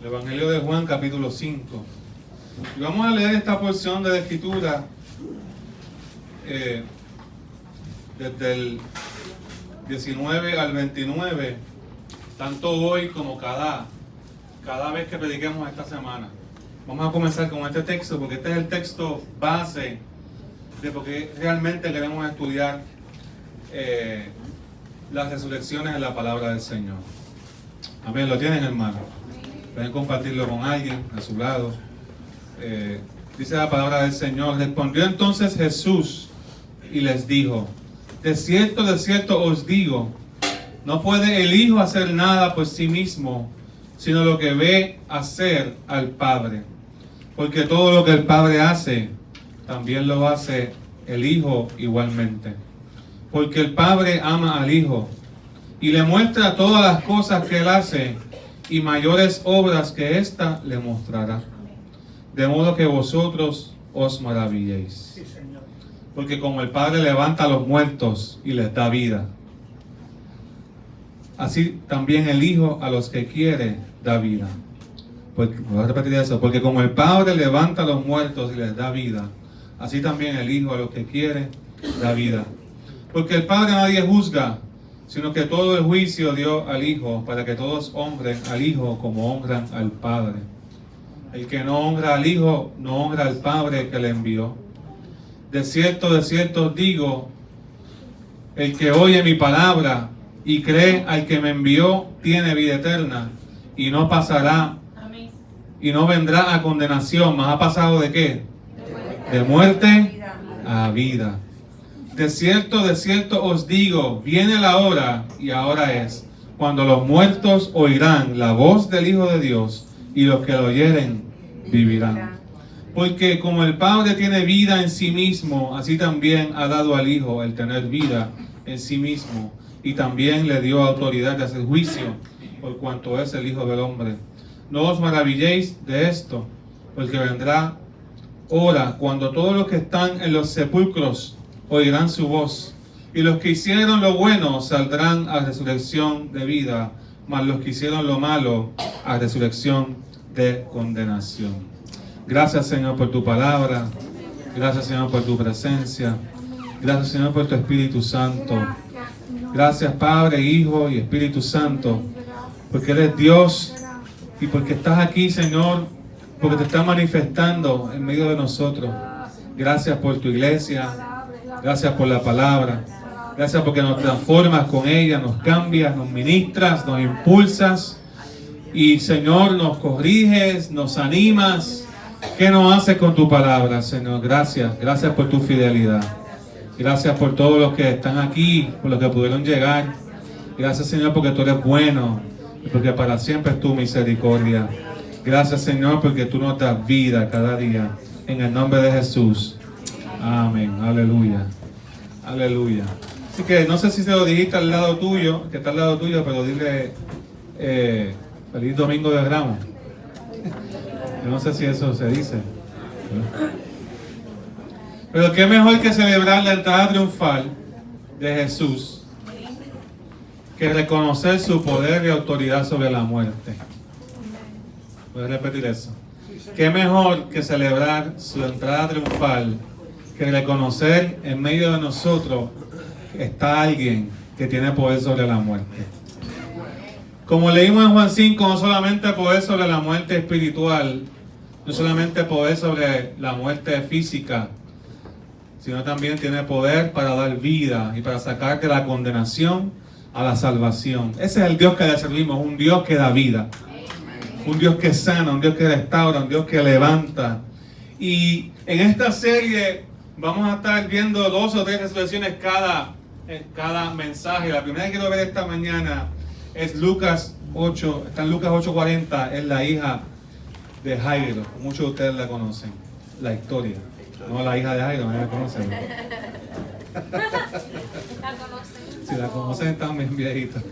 El Evangelio de Juan, capítulo 5. Y vamos a leer esta porción de la Escritura desde el 19 al 29, tanto hoy como cada vez que prediquemos esta semana. Vamos a comenzar con este texto, porque este es el texto base de por qué realmente queremos estudiar las resurrecciones en la palabra del Señor. Amén, lo tienen, hermano. Pueden compartirlo con alguien a su lado. Dice la palabra del Señor: respondió entonces Jesús y les dijo: de cierto os digo, no puede el Hijo hacer nada por sí mismo, sino lo que ve hacer al Padre. Porque todo lo que el Padre hace, también lo hace el Hijo igualmente. Porque el Padre ama al Hijo y le muestra todas las cosas que Él hace, y mayores obras que ésta le mostrará. De modo que vosotros os maravilléis. Porque como el Padre levanta a los muertos y les da vida, así también el Hijo a los que quiere da vida. Voy a repetir eso. Porque como el Padre levanta a los muertos y les da vida, así también el Hijo a los que quiere da vida. Porque el Padre nadie juzga, sino que todo el juicio dio al Hijo, para que todos honren al Hijo como honran al Padre. El que no honra al Hijo, no honra al Padre que le envió. De cierto os digo, el que oye mi palabra y cree al que me envió, tiene vida eterna, y no pasará, y no vendrá a condenación, mas ha pasado ¿de qué? De muerte a vida. De cierto os digo, viene la hora, y ahora es, cuando los muertos oirán la voz del Hijo de Dios, y los que lo oyeren vivirán. Porque como el Padre tiene vida en sí mismo, así también ha dado al Hijo el tener vida en sí mismo, y también le dio autoridad de hacer juicio, por cuanto es el Hijo del Hombre. No os maravilléis de esto, porque vendrá hora cuando todos los que están en los sepulcros oirán su voz, y los que hicieron lo bueno saldrán a resurrección de vida, mas los que hicieron lo malo a resurrección de condenación. Gracias, Señor, por tu palabra. Gracias, Señor, por tu presencia. Gracias, Señor, por tu Espíritu Santo. Gracias, Padre, Hijo y Espíritu Santo, porque eres Dios y porque estás aquí, Señor, porque te estás manifestando en medio de nosotros. Gracias por tu iglesia. Gracias por la palabra. Gracias porque nos transformas con ella, nos cambias, nos ministras, nos impulsas. Y, Señor, nos corriges, nos animas. ¿Qué nos haces con tu palabra, Señor? Gracias. Gracias por tu fidelidad. Gracias por todos los que están aquí, por los que pudieron llegar. Gracias, Señor, porque tú eres bueno y porque para siempre es tu misericordia. Gracias, Señor, porque tú nos das vida cada día. En el nombre de Jesús. Amén. Aleluya. Aleluya. Así que no sé si se lo dijiste al lado tuyo, que está al lado tuyo, pero dile feliz Domingo de Ramos. Yo no sé si eso se dice. Pero qué mejor que celebrar la entrada triunfal de Jesús que reconocer su poder y autoridad sobre la muerte. ¿Puedes repetir eso? Qué mejor que celebrar su entrada triunfal que reconocer en medio de nosotros está alguien que tiene poder sobre la muerte. Como leímos en Juan 5, no solamente poder sobre la muerte espiritual, no solamente poder sobre la muerte física, sino también tiene poder para dar vida y para sacarte de la condenación a la salvación. Ese es el Dios que le servimos, un Dios que da vida, un Dios que sana, un Dios que restaura, un Dios que levanta. Y en esta serie vamos a estar viendo 2 o 3 resurrecciones cada mensaje. La primera que quiero ver esta mañana es Lucas 8, está en Lucas 8:40, es la hija de Jairo. Muchos de ustedes la conocen, la historia. No la hija de Jairo, no la conocen. Si la conocen, están bien viejitos.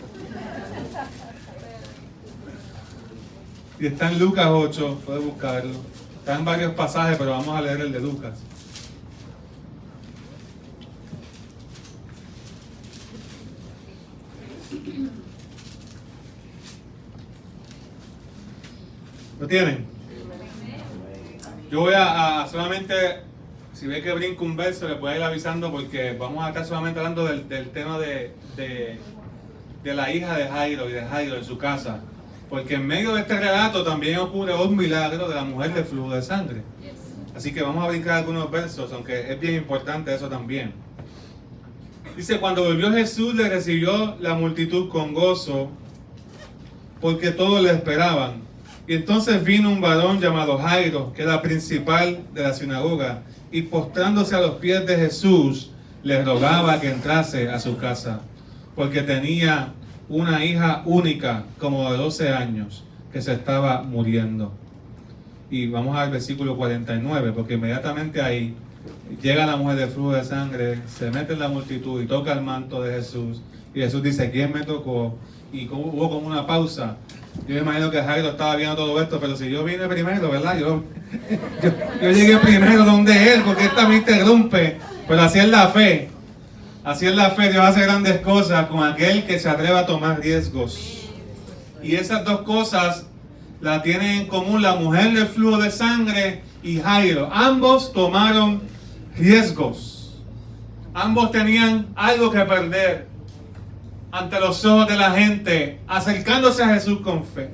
Y está en Lucas 8, puedes buscarlo. Está en varios pasajes, pero vamos a leer el de Lucas. ¿Lo tienen? Yo voy a solamente, si ve que brinco un verso, les voy a ir avisando porque vamos a estar solamente hablando del tema de la hija de Jairo y de Jairo en su casa. Porque en medio de este relato también ocurre un milagro de la mujer de flujo de sangre. Así que vamos a brincar algunos versos, aunque es bien importante eso también. Dice, cuando volvió Jesús le recibió la multitud con gozo, porque todos le esperaban. Y entonces vino un varón llamado Jairo, que era principal de la sinagoga, y postrándose a los pies de Jesús, le rogaba que entrase a su casa, porque tenía una hija única, como de 12 años, que se estaba muriendo. Y vamos al versículo 49, porque inmediatamente ahí llega la mujer de flujo de sangre, se mete en la multitud y toca el manto de Jesús. Y Jesús dice, ¿quién me tocó? Y hubo como una pausa. Yo me imagino que Jairo estaba viendo todo esto, pero si yo vine primero, ¿verdad? Yo llegué primero donde él, porque esta me interrumpe. Pero así es la fe. Así es la fe, Dios hace grandes cosas con aquel que se atreve a tomar riesgos. Y esas dos cosas la tienen en común la mujer del flujo de sangre y Jairo. Ambos tomaron riesgos. Ambos tenían algo que perder ante los ojos de la gente, acercándose a Jesús con fe.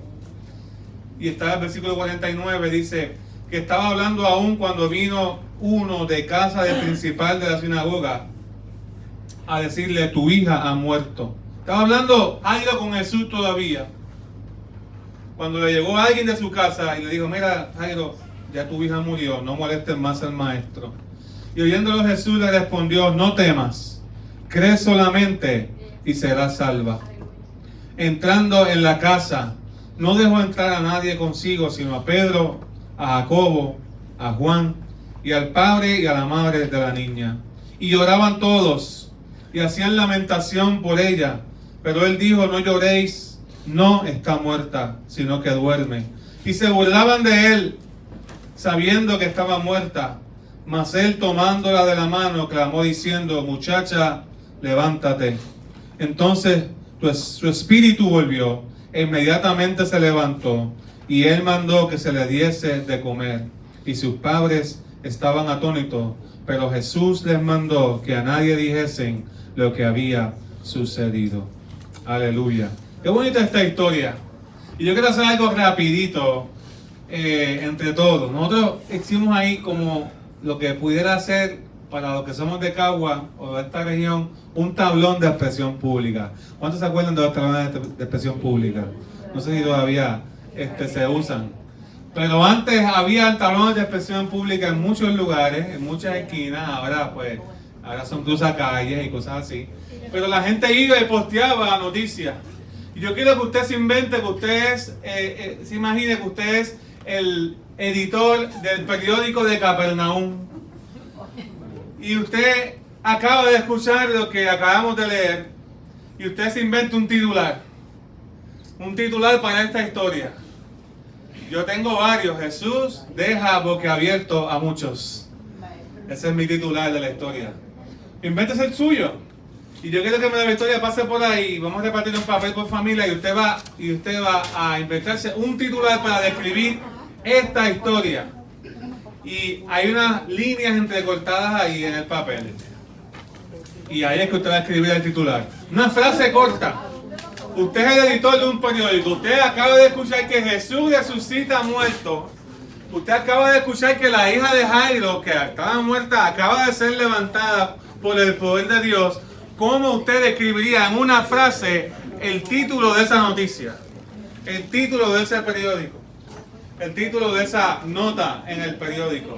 Y está el versículo 49, dice que estaba hablando aún cuando vino uno de casa del principal de la sinagoga a decirle, tu hija ha muerto. Estaba hablando Jairo con Jesús todavía, cuando le llegó alguien de su casa y le dijo, mira Jairo, ya tu hija murió, no molestes más al maestro. Y oyéndolo Jesús le respondió, no temas, cree solamente y serás salva. Entrando en la casa, no dejó entrar a nadie consigo, sino a Pedro, a Jacobo, a Juan y al padre y a la madre de la niña. Y lloraban todos y hacían lamentación por ella. Pero él dijo, no lloréis, no está muerta, sino que duerme. Y se burlaban de él, sabiendo que estaba muerta. Mas él, tomándola de la mano, clamó diciendo, muchacha, levántate. Entonces su espíritu volvió, e inmediatamente se levantó, y él mandó que se le diese de comer. Y sus padres estaban atónitos, pero Jesús les mandó que a nadie dijesen lo que había sucedido. Aleluya. Qué bonita esta historia. Y yo quiero hacer algo rapidito entre todos. Nosotros hicimos ahí como lo que pudiera ser para los que somos de Cagua o de esta región, un tablón de expresión pública. ¿Cuántos se acuerdan de los tablones de expresión pública? No sé si todavía se usan. Pero antes había tablones de expresión pública en muchos lugares, en muchas esquinas. Ahora son cruzacalles y cosas así. Pero la gente iba y posteaba noticias. Y yo quiero que usted se invente, que usted se imagine que usted es el editor del periódico de Capernaum. Y usted acaba de escuchar lo que acabamos de leer. Y usted se inventa un titular. Un titular para esta historia. Yo tengo varios. Jesús deja boquiabierto a muchos. Ese es mi titular de la historia. Invéntese el suyo. Y yo quiero que la historia pase por ahí. Vamos a repartir un papel por familia y usted va a inventarse un titular para describir esta historia. Y hay unas líneas entrecortadas ahí en el papel. Y ahí es que usted va a escribir el titular. Una frase corta. Usted es el editor de un periódico. Usted acaba de escuchar que Jesús resucita muerto. Usted acaba de escuchar que la hija de Jairo, que estaba muerta, acaba de ser levantada por el poder de Dios. ¿Cómo usted describiría en una frase el título de esa noticia? El título de ese periódico. El título de esa nota en el periódico.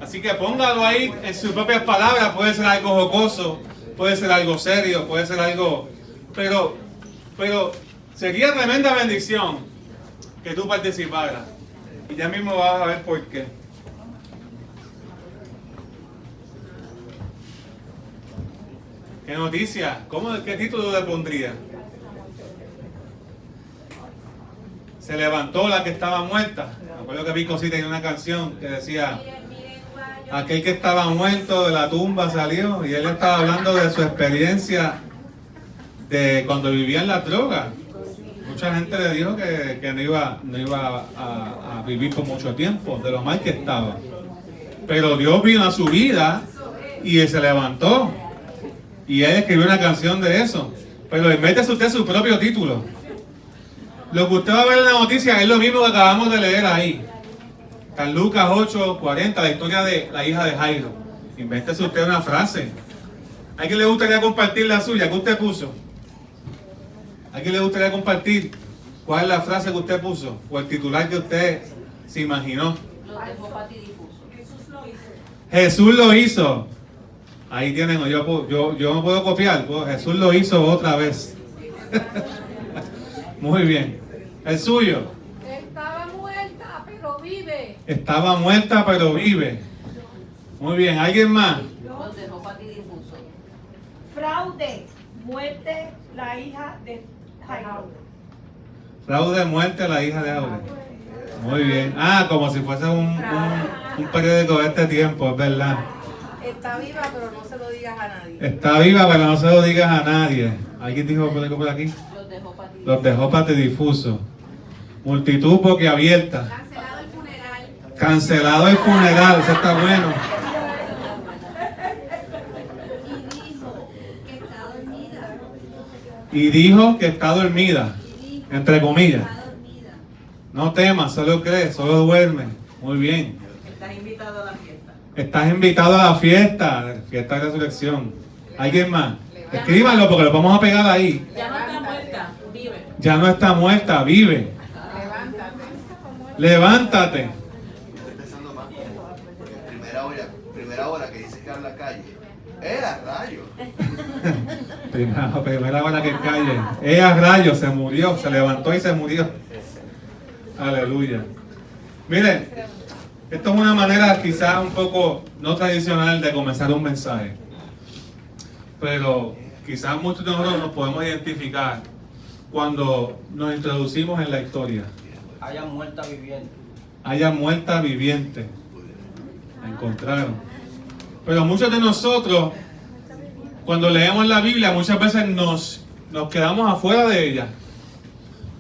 Así que póngalo ahí en sus propias palabras. Puede ser algo jocoso, puede ser algo serio, puede ser algo... Pero sería tremenda bendición que tú participaras. Y ya mismo vas a ver por qué. ¿Qué noticia? ¿Qué título le pondría? Se levantó la que estaba muerta. Me acuerdo que Vico sí tenía una canción que decía, aquel que estaba muerto de la tumba salió. Y él estaba hablando de su experiencia de cuando vivía en la droga. Mucha gente le dijo que no iba a vivir por mucho tiempo, de lo mal que estaba. Pero Dios vino a su vida y él se levantó. Y él escribió una canción de eso. Pero invéntese usted su propio título. Lo que usted va a ver en la noticia es lo mismo que acabamos de leer ahí. San Lucas 8:40, la historia de la hija de Jairo. Invéntese usted una frase. ¿A quién le gustaría compartir la suya? ¿Qué usted puso? ¿A quién le gustaría compartir? ¿Cuál es la frase que usted puso? ¿O el titular que usted se imaginó? Los dejó patidifusos. Jesús lo hizo. Ahí tienen, yo no puedo copiar. Jesús lo hizo otra vez. Muy bien. El suyo. Estaba muerta, pero vive. Estaba muerta, pero vive. Muy bien. ¿Alguien más? Los dejó patidifusos. Fraude, muerte, la hija de Jairo. Fraude, muerte a la hija de Aure. Muy bien. Ah, como si fuese un periódico de este tiempo, es verdad. Está viva, pero no se lo digas a nadie. Está viva, pero no se lo digas a nadie. ¿Alguien dijo por aquí? Los dejó patidifusos. Los dejó patidifusos. Multitud boquiabierta. Cancelado el funeral. Cancelado el funeral, eso está bueno. Y dijo que está dormida. Y dijo que está dormida, entre comillas. No temas, solo cree, solo duerme. Muy bien. Estás invitado a la fiesta. Estás invitado a la fiesta de resurrección. ¿Alguien más? Escríbanlo porque lo vamos a pegar ahí. Ya no está muerta, vive. Ya no está muerta, vive. Levántate. Estoy pensando más porque primera hora que dice que habla calle. ¡A rayo! Primera hora que calle. Ella rayo se murió, se levantó y se murió. Aleluya. Miren, esto es una manera quizás un poco no tradicional de comenzar un mensaje. Pero quizás muchos de nosotros nos podemos identificar cuando nos introducimos en la historia. Haya muerta viviente. Haya muerta viviente. La encontraron. Pero muchos de nosotros, cuando leemos la Biblia, muchas veces nos quedamos afuera de ella.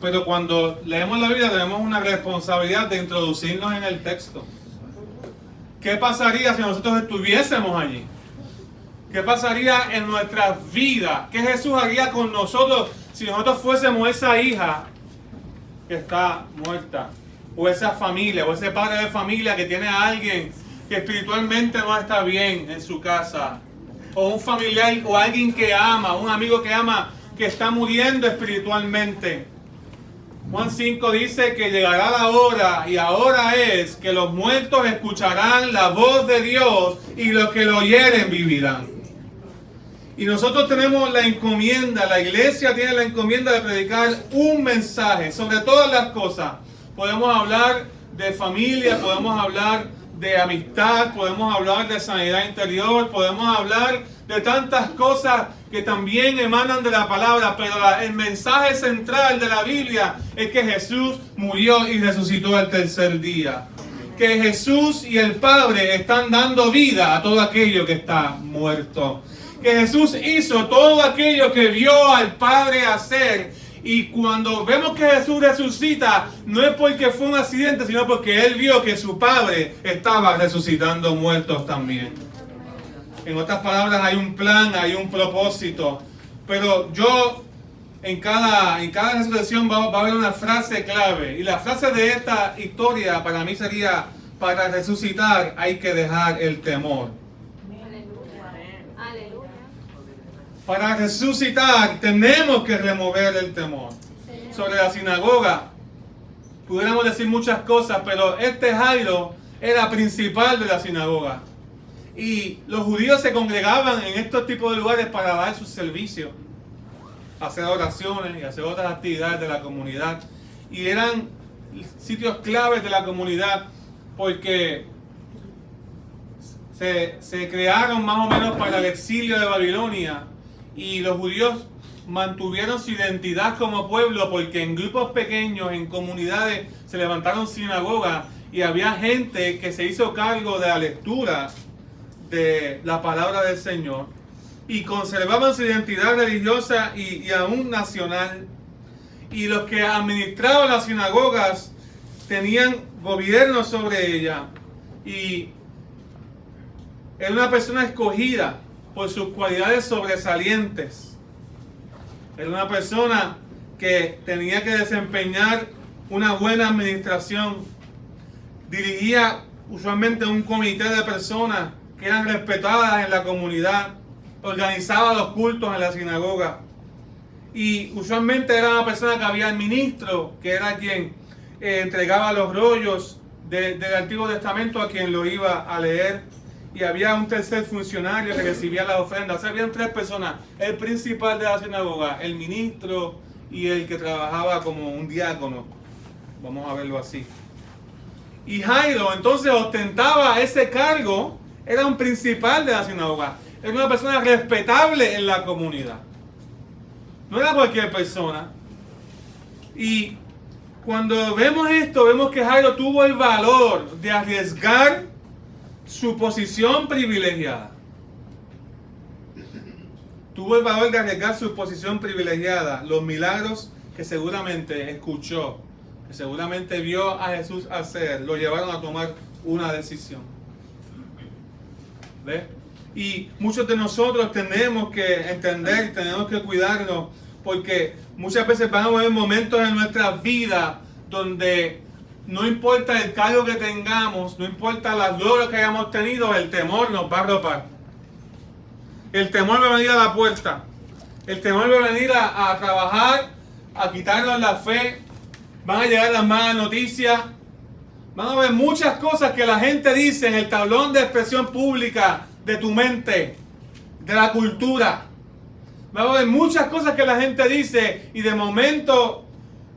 Pero cuando leemos la Biblia tenemos una responsabilidad de introducirnos en el texto. ¿Qué pasaría si nosotros estuviésemos allí? ¿Qué pasaría en nuestras vidas? ¿Qué Jesús haría con nosotros si nosotros fuésemos esa hija que está muerta? O esa familia, o ese padre de familia que tiene a alguien que espiritualmente no está bien en su casa. O un familiar o alguien que ama, un amigo que ama, que está muriendo espiritualmente. Juan 5 dice que llegará la hora, y ahora es, que los muertos escucharán la voz de Dios y los que lo oyeren vivirán. Y nosotros tenemos la encomienda, la iglesia tiene la encomienda de predicar un mensaje sobre todas las cosas. Podemos hablar de familia, podemos hablar de amistad, podemos hablar de sanidad interior, podemos hablar de tantas cosas que también emanan de la palabra, pero el mensaje central de la Biblia es que Jesús murió y resucitó al tercer día. Que Jesús y el Padre están dando vida a todo aquello que está muerto. Que Jesús hizo todo aquello que vio al Padre hacer. Y cuando vemos que Jesús resucita, no es porque fue un accidente, sino porque Él vio que su Padre estaba resucitando muertos también. En otras palabras, hay un plan, hay un propósito. Pero en cada resurrección va a haber una frase clave. Y la frase de esta historia para mí sería: para resucitar hay que dejar el temor. Aleluya. Para resucitar tenemos que remover el temor. Sobre la sinagoga pudiéramos decir muchas cosas, pero este Jairo era principal de la sinagoga. Y los judíos se congregaban en estos tipos de lugares para dar sus servicios, hacer oraciones y hacer otras actividades de la comunidad. Y eran sitios claves de la comunidad porque se crearon más o menos para el exilio de Babilonia. Y los judíos mantuvieron su identidad como pueblo porque en grupos pequeños, en comunidades, se levantaron sinagogas y había gente que se hizo cargo de la lectura de la palabra del Señor y conservaban su identidad religiosa y aún nacional. y los que administraban las sinagogas tenían gobierno sobre ella, y era una persona escogida por sus cualidades sobresalientes. Era una persona que tenía que desempeñar una buena administración. Dirigía usualmente un comité de personas que eran respetadas en la comunidad. Organizaba los cultos en la sinagoga. Y usualmente era una persona que había el ministro, que era quien entregaba los rollos del Antiguo Testamento a quien lo iba a leer. Y había un tercer funcionario que recibía las ofrendas. O sea, habían 3 personas: el principal de la sinagoga, el ministro y el que trabajaba como un diácono. Vamos a verlo así. Y Jairo entonces ostentaba ese cargo, era un principal de la sinagoga. Era una persona respetable en la comunidad. No era cualquier persona. Y cuando vemos esto, vemos que Jairo tuvo el valor de arriesgar su posición privilegiada. Tuvo el valor de arriesgar su posición privilegiada. Los milagros que seguramente escuchó, que seguramente vio a Jesús hacer, lo llevaron a tomar una decisión. ¿Ves? Y muchos de nosotros tenemos que entender, tenemos que cuidarnos, porque muchas veces van a haber momentos en nuestras vidas donde no importa el cargo que tengamos, no importa las glorias que hayamos tenido, el temor nos va a arropar. El temor va a venir a la puerta. El temor va a venir a trabajar, a quitarnos la fe. Van a llegar las malas noticias. Van a haber muchas cosas que la gente dice en el tablón de expresión pública de tu mente, de la cultura. Va a haber muchas cosas que la gente dice y de momento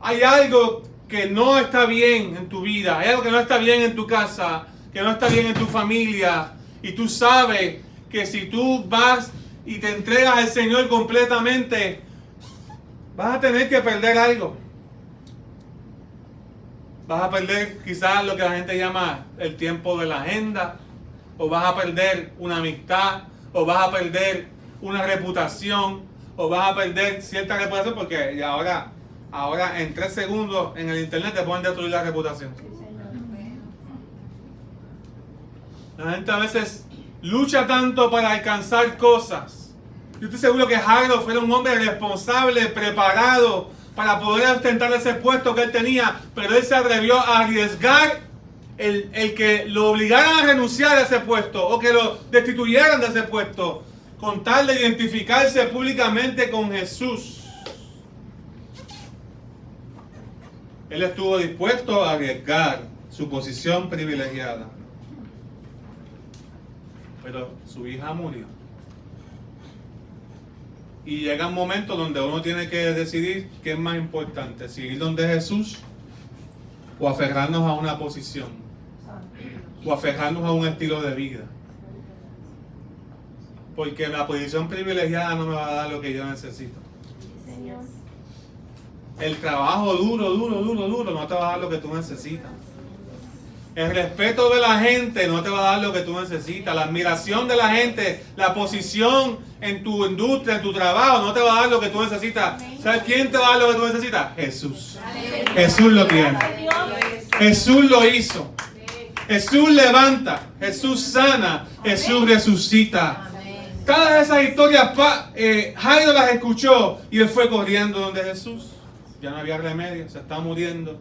hay algo que no está bien en tu vida, hay algo que no está bien en tu casa, que no está bien en tu familia, y tú sabes que si tú vas y te entregas al Señor completamente, vas a tener que perder algo. Vas a perder quizás lo que la gente llama el tiempo de la agenda, o vas a perder una amistad, o vas a perder una reputación, o vas a perder cierta reputación, porque ahora en 3 segundos en el internet te pueden destruir la reputación. La gente a veces lucha tanto para alcanzar cosas. Yo estoy seguro que Jairo fue un hombre responsable, preparado para poder ostentar ese puesto que él tenía, pero él se atrevió a arriesgar el que lo obligaran a renunciar a ese puesto o que lo destituyeran de ese puesto con tal de identificarse públicamente con Jesús. Él estuvo dispuesto a arriesgar su posición privilegiada. Pero su hija murió. Y llega un momento donde uno tiene que decidir qué es más importante, si ir donde Jesús o aferrarnos a una posición o aferrarnos a un estilo de vida. Porque la posición privilegiada no me va a dar lo que yo necesito. El trabajo duro no te va a dar lo que tú necesitas. El respeto de la gente no te va a dar lo que tú necesitas. La admiración de la gente, la posición en tu industria, en tu trabajo, no te va a dar lo que tú necesitas. ¿Sabes quién te va a dar lo que tú necesitas? Jesús. Jesús lo tiene. Jesús lo hizo. Jesús levanta. Jesús sana. Jesús resucita. Todas esas historias Jairo las escuchó y él fue corriendo donde Jesús. Ya no había remedio, se está muriendo.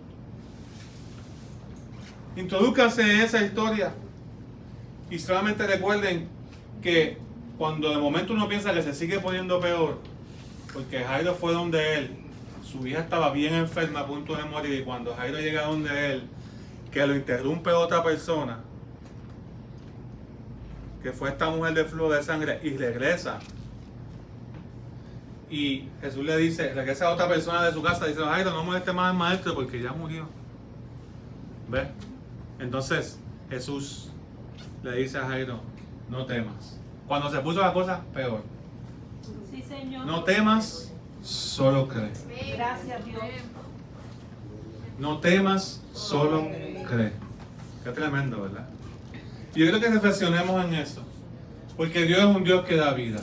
Introdúzcanse en esa historia y solamente recuerden que cuando de momento uno piensa que se sigue poniendo peor, porque Jairo fue donde él, su hija estaba bien enferma a punto de morir, y cuando Jairo llega donde él, que lo interrumpe otra persona, que fue esta mujer de flujo de sangre, y regresa. Y Jesús le dice, regresa a otra persona de su casa, dice, Jairo, no moleste más al maestro porque ya murió. ¿Ves? Entonces Jesús le dice a Jairo, no temas. Cuando se puso la cosa peor. Sí, Señor. No temas, solo cree. Gracias, Dios. No temas, solo cree. Qué tremendo, ¿verdad? Y yo creo que reflexionemos en eso. Porque Dios es un Dios que da vida.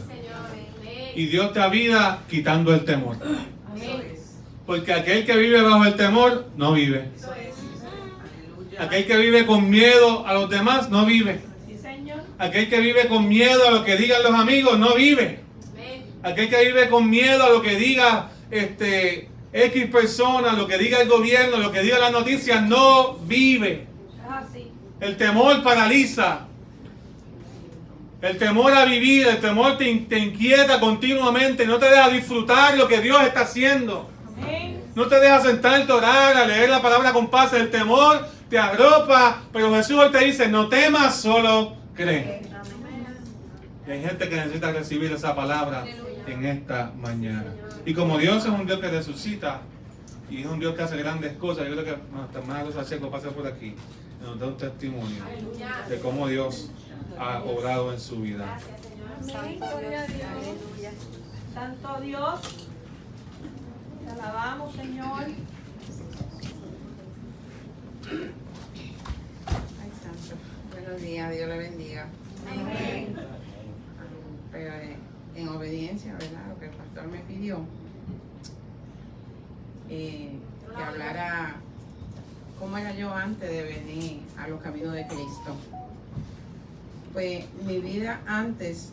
Y Dios te da vida quitando el temor. Porque aquel que vive bajo el temor, no vive. Aquel que vive con miedo a los demás, no vive. Sí, Señor. Aquel que vive con miedo a lo que digan los amigos, no vive. Aquel que vive con miedo a lo que diga X persona, lo que diga el gobierno, lo que diga las noticias, no vive. Es así. El temor paraliza. El temor a vivir, el temor te inquieta continuamente, no te deja disfrutar lo que Dios está haciendo. Amén. No te deja sentarte a orar, a leer la palabra con paz. El temor te arropa, pero Jesús hoy te dice, no temas, solo cree. Y hay gente que necesita recibir esa palabra en esta mañana. Y como Dios es un Dios que resucita y es un Dios que hace grandes cosas, yo creo que nuestra hermana Rosa Checo pasa por aquí y nos da un testimonio de cómo Dios ha obrado en su vida. Amén. Gloria a Dios. Santo Dios. Te alabamos, Señor. Ay, santo. Buenos días, Dios le bendiga. Amén. Pero en obediencia, ¿verdad? Lo que el pastor me pidió, que hablara cómo era yo antes de venir a los caminos de Cristo. Pues mi vida antes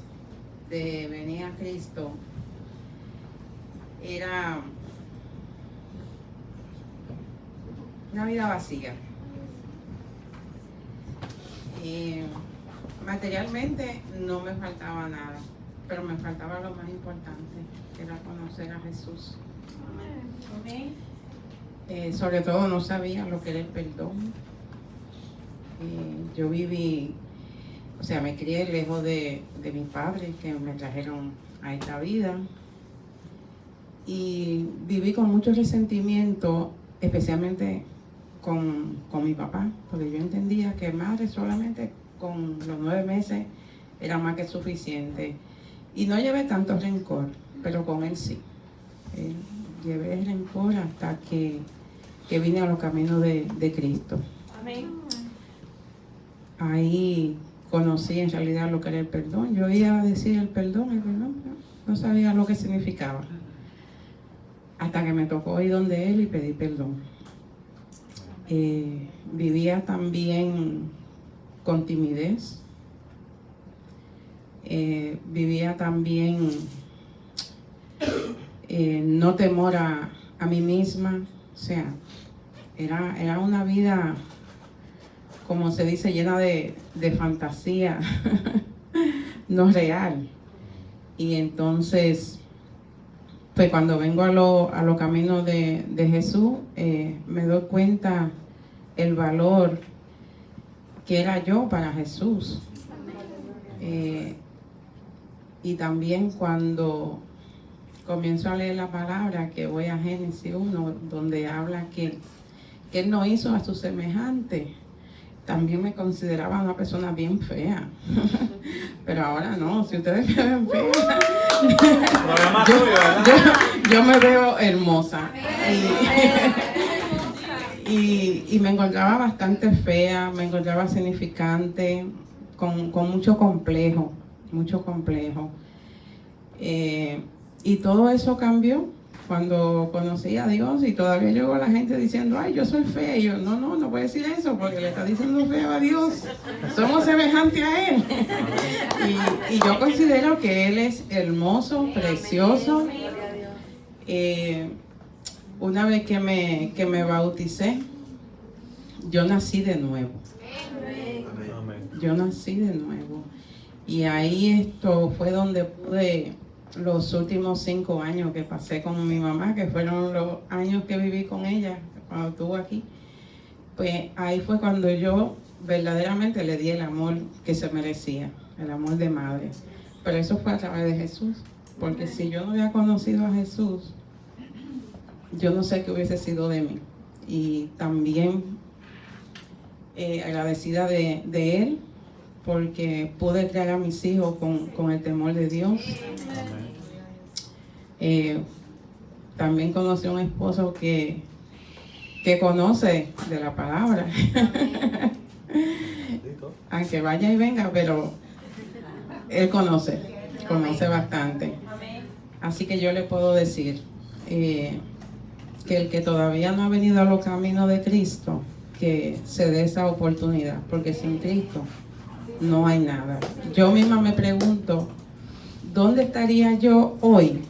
de venir a Cristo era una vida vacía. Materialmente no me faltaba nada, pero me faltaba lo más importante, que era conocer a Jesús. Amén. Sobre todo no sabía lo que era el perdón. Yo viví, o sea, me crié lejos de mis padres que me trajeron a esta vida, y viví con mucho resentimiento, especialmente con mi papá, porque yo entendía que madre solamente con los 9 meses era más que suficiente. Y no llevé tanto rencor, pero con él sí. Llevé rencor hasta que vine a los caminos de Cristo. Amén. Ahí conocí en realidad lo que era el perdón. Yo oía decir el perdón, pero no sabía lo que significaba. Hasta que me tocó ir donde él y pedí perdón. Vivía también con timidez. Vivía también no temor a mí misma. O sea, era una vida, como se dice, llena de fantasía, no real. Y entonces, pues cuando vengo a los caminos de Jesús, me doy cuenta el valor que era yo para Jesús. Y también cuando comienzo a leer la palabra, que voy a Génesis 1, donde habla que Él no hizo a su semejante. También me consideraba una persona bien fea. Pero ahora no, si ustedes me ven fea, yo me veo hermosa. Y me encontraba bastante fea, me encontraba significante, con mucho complejo. Y todo eso cambió cuando conocí a Dios, y todavía llegó la gente diciendo, ay, yo soy fea. Y yo, no puede decir eso, porque le está diciendo feo a Dios. Somos semejantes a Él. Y yo considero que Él es hermoso, precioso. Una vez que me bauticé, yo nací de nuevo. Yo nací de nuevo. Y ahí esto fue donde pude, los últimos 5 años que pasé con mi mamá, que fueron los años que viví con ella cuando estuvo aquí, pues ahí fue cuando yo verdaderamente le di el amor que se merecía, el amor de madre. Pero eso fue a través de Jesús, porque si yo no hubiera conocido a Jesús, yo no sé qué hubiese sido de mí. Y también agradecida de Él, porque pude criar a mis hijos con el temor de Dios. También conocí a un esposo que conoce de la palabra. Aunque vaya y venga, pero él conoce bastante. Así que yo le puedo decir que el que todavía no ha venido a los caminos de Cristo, que se dé esa oportunidad, porque sin Cristo no hay nada. Yo misma me pregunto, ¿dónde estaría yo hoy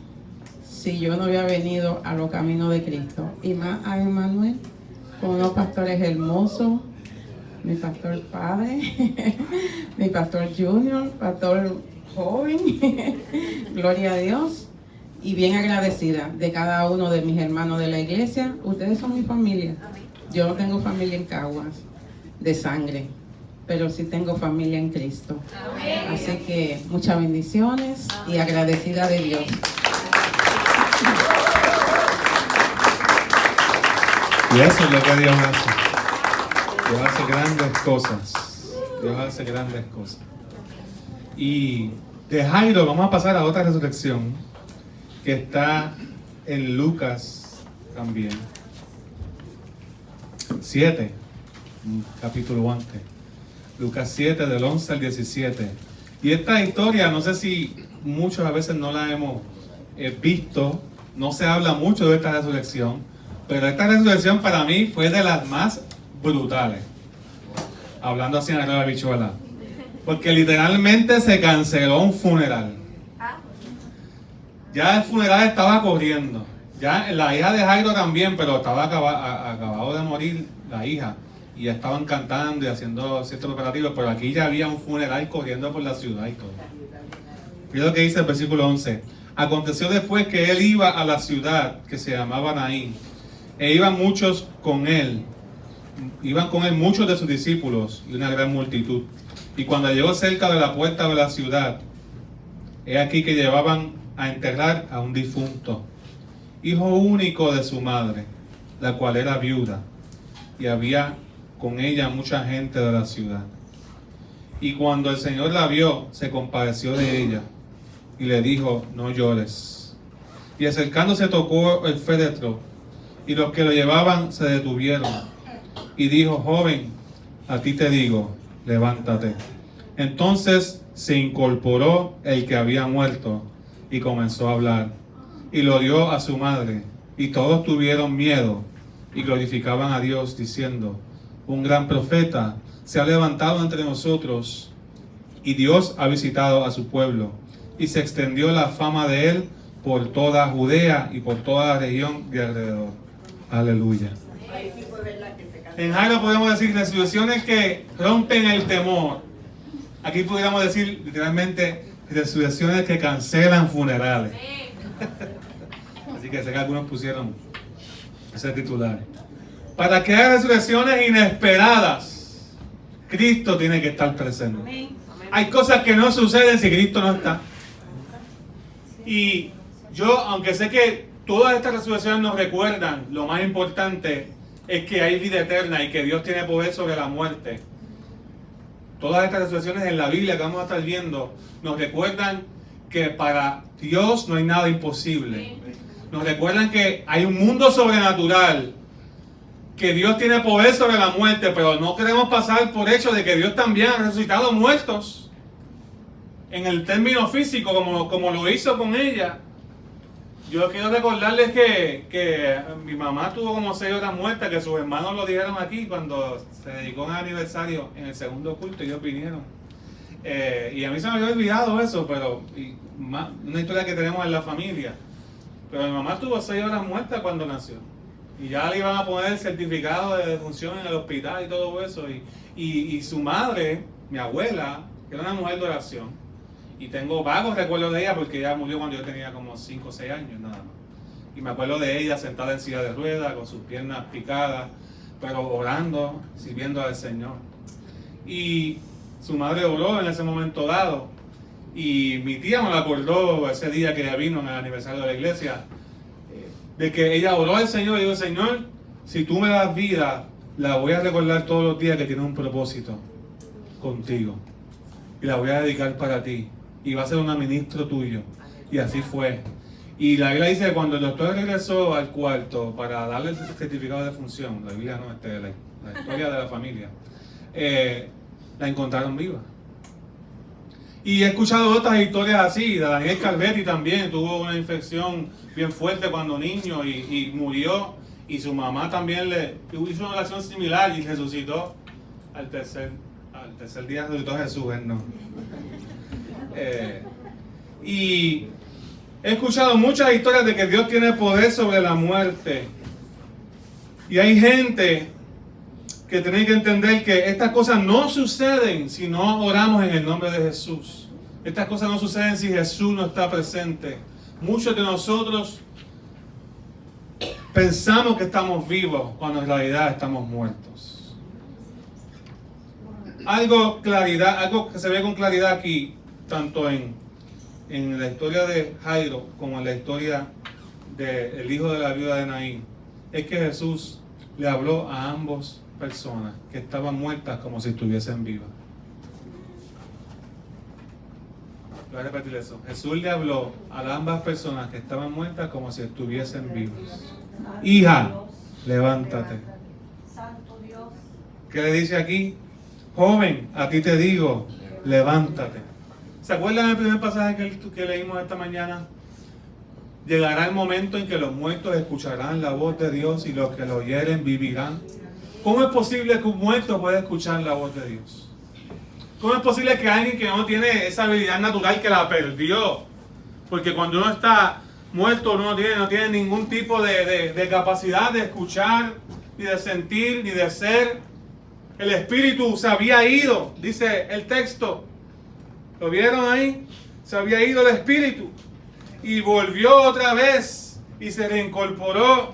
si yo no había venido a los caminos de Cristo? Y más a Emmanuel, con unos pastores hermosos, mi pastor padre, mi pastor junior, pastor joven, gloria a Dios, y bien agradecida de cada uno de mis hermanos de la iglesia. Ustedes son mi familia. Yo no tengo familia en Caguas de sangre, pero sí tengo familia en Cristo. Así que muchas bendiciones y agradecida de Dios. Y eso es lo que Dios hace. Dios hace grandes cosas. Dios hace grandes cosas. Y de Jairo vamos a pasar a otra resurrección que está en Lucas también. 7, un capítulo antes. Lucas 7, del 11 al 17. Y esta historia, no sé si muchos a veces no la hemos visto, no se habla mucho de esta resurrección, pero esta resurrección para mí fue de las más brutales. Hablando así en la bichuela. Porque literalmente se canceló un funeral. Ya el funeral estaba corriendo. Ya la hija de Jairo también, pero estaba acabado de morir la hija. Y ya estaban cantando y haciendo ciertos preparativos, pero aquí ya había un funeral corriendo por la ciudad y todo. Mira lo que dice el versículo 11. Aconteció después que él iba a la ciudad que se llamaba Naín, e iban muchos con él. Iban con él muchos de sus discípulos y una gran multitud. Y cuando llegó cerca de la puerta de la ciudad, he aquí que llevaban a enterrar a un difunto, hijo único de su madre, la cual era viuda, y había con ella mucha gente de la ciudad. Y cuando el Señor la vio, se compadeció de ella, y le dijo: no llores. Y acercándose tocó el féretro, y los que lo llevaban se detuvieron. Y dijo: joven, a ti te digo, levántate. Entonces se incorporó el que había muerto, y comenzó a hablar, y lo dio a su madre, y todos tuvieron miedo, y glorificaban a Dios, diciendo: un gran profeta se ha levantado entre nosotros, y Dios ha visitado a su pueblo, y se extendió la fama de él por toda Judea y por toda la región de alrededor. Aleluya. En Jairo podemos decir resurrecciones que rompen el temor. Aquí pudiéramos decir literalmente resurrecciones que cancelan funerales. Así que sé que algunos pusieron ese titular. Para que haya resurrecciones inesperadas, Cristo tiene que estar presente. Hay cosas que no suceden si Cristo no está. Y yo, aunque sé que todas estas resurrecciones nos recuerdan, lo más importante es que hay vida eterna y que Dios tiene poder sobre la muerte. Todas estas resurrecciones en la Biblia que vamos a estar viendo nos recuerdan que para Dios no hay nada imposible. Nos recuerdan que hay un mundo sobrenatural, que Dios tiene poder sobre la muerte, pero no queremos pasar por hecho de que Dios también ha resucitado muertos en el término físico, como lo hizo con ella. Yo quiero recordarles que mi mamá tuvo como 6 horas muerta, que sus hermanos lo dijeron aquí cuando se dedicó un aniversario en el segundo culto, ellos vinieron. Y a mí se me había olvidado eso, pero una historia que tenemos en la familia. Pero mi mamá tuvo 6 horas muerta cuando nació. Y ya le iban a poner el certificado de defunción en el hospital y todo eso. Y su madre, mi abuela, que era una mujer de oración, y tengo vagos recuerdos de ella porque ella murió cuando yo tenía como 5 o 6 años nada más. Y me acuerdo de ella sentada en silla de ruedas, con sus piernas picadas, pero orando, sirviendo al Señor. Y su madre oró en ese momento dado. Y mi tía me lo acordó ese día que ella vino en el aniversario de la iglesia, de que ella oró al Señor y dijo: Señor, si tú me das vida, la voy a recordar todos los días que tiene un propósito contigo. Y la voy a dedicar para ti. Y va a ser un ministro tuyo. Y así fue. Y la Biblia dice que cuando el doctor regresó al cuarto para darle el certificado de función, la Biblia no, la historia de la familia, la encontraron viva. Y he escuchado otras historias así. Daniel Calvetti también tuvo una infección bien fuerte cuando niño y murió. Y su mamá también le hizo una oración similar y resucitó al tercer día. Resucitó Jesús, él no. Y he escuchado muchas historias de que Dios tiene poder sobre la muerte. Y hay gente que tiene que entender que estas cosas no suceden si no oramos en el nombre de Jesús. Estas cosas no suceden si Jesús no está presente. Muchos de nosotros pensamos que estamos vivos cuando en realidad estamos muertos. Algo que se ve con claridad aquí, tanto en la historia de Jairo como en la historia del hijo de la viuda de Naín, es que Jesús le habló a ambas personas que estaban muertas como si estuviesen vivas. Voy a repetir eso. Jesús le habló a ambas personas que estaban muertas como si estuviesen vivas. Hija, levántate. Santo Dios. ¿Qué le dice aquí? Joven, a ti te digo, levántate. ¿Se acuerdan del primer pasaje que leímos esta mañana? Llegará el momento en que los muertos escucharán la voz de Dios y los que lo oyeren vivirán. ¿Cómo es posible que un muerto pueda escuchar la voz de Dios? ¿Cómo es posible que alguien que no tiene esa habilidad natural, que la perdió? Porque cuando uno está muerto uno no tiene ningún tipo de capacidad de escuchar, ni de sentir, ni de ser. El espíritu se había ido, dice el texto. ¿Lo vieron ahí? Se había ido el espíritu y volvió otra vez y se reincorporó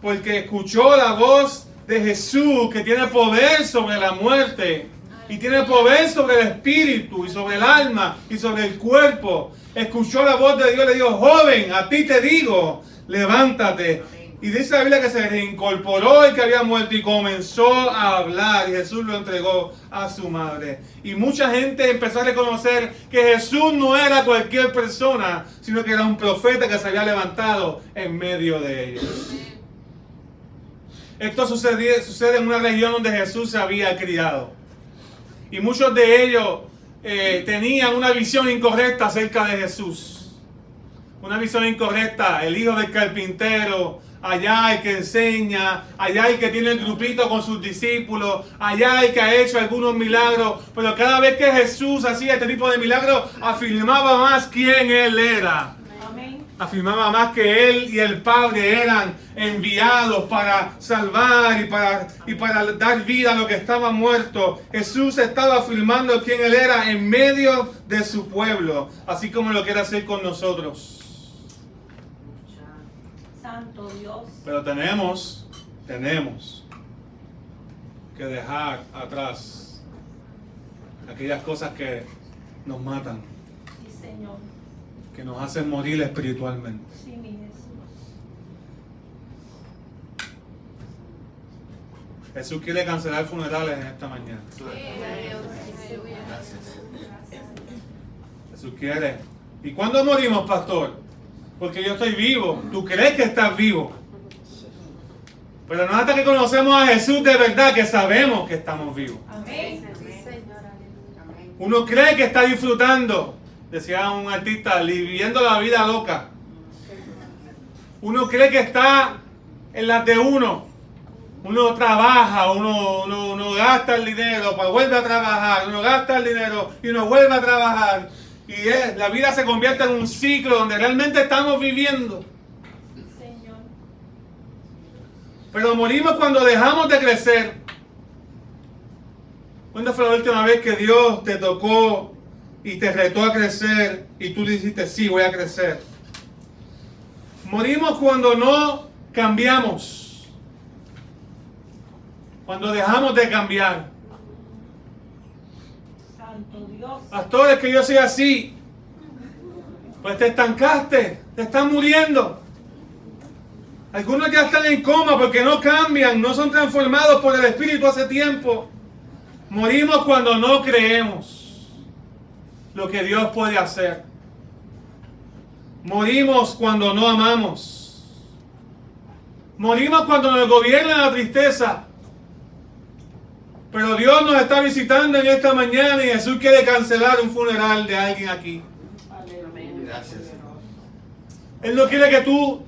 porque escuchó la voz de Jesús, que tiene poder sobre la muerte y tiene poder sobre el espíritu y sobre el alma y sobre el cuerpo. Escuchó la voz de Dios y le dijo: joven, a ti te digo, levántate. Y dice la Biblia que se reincorporó el que había muerto y comenzó a hablar, y Jesús lo entregó a su madre. Y mucha gente empezó a reconocer que Jesús no era cualquier persona, sino que era un profeta que se había levantado en medio de ellos. Esto sucede en una región donde Jesús se había criado. Y muchos de ellos tenían una visión incorrecta acerca de Jesús. Una visión incorrecta: el hijo del carpintero, allá el que enseña, allá el que tiene el grupito con sus discípulos, allá el que ha hecho algunos milagros. Pero cada vez que Jesús hacía este tipo de milagros, afirmaba más quién Él era. Afirmaba más que Él y el Padre eran enviados para salvar y para dar vida a lo que estaba muerto. Jesús estaba afirmando quién Él era en medio de su pueblo, así como lo quiere hacer con nosotros. Santo Dios. Pero tenemos que dejar atrás aquellas cosas que nos matan, Sí, Señor. que nos hacen morir espiritualmente. Sí, mi Jesús. Jesús quiere cancelar funerales en esta mañana. Gracias. Jesús quiere. ¿Y cuándo morimos, pastor? Porque yo estoy vivo. Tú crees que estás vivo. Pero no hasta que conocemos a Jesús de verdad que sabemos que estamos vivos. Amén. Uno cree que está disfrutando, decía un artista, viviendo la vida loca. Uno cree que está en las de uno. Uno trabaja, uno gasta el dinero, vuelve a trabajar, uno gasta el dinero y uno vuelve a trabajar. Y la vida se convierte en un ciclo donde realmente estamos viviendo. Señor. Pero morimos cuando dejamos de crecer. ¿Cuándo fue la última vez que Dios te tocó y te retó a crecer y tú dijiste: sí, voy a crecer? Morimos cuando no cambiamos. Cuando dejamos de cambiar. Santo Dios. Pastor, es que yo soy así. Pues te estancaste, te están muriendo. Algunos ya están en coma porque no cambian, no son transformados por el Espíritu hace tiempo. Morimos cuando no creemos lo que Dios puede hacer. Morimos cuando no amamos. Morimos cuando nos gobierna la tristeza. Pero Dios nos está visitando en esta mañana y Jesús quiere cancelar un funeral de alguien aquí. Gracias, Señor. Él no quiere que tú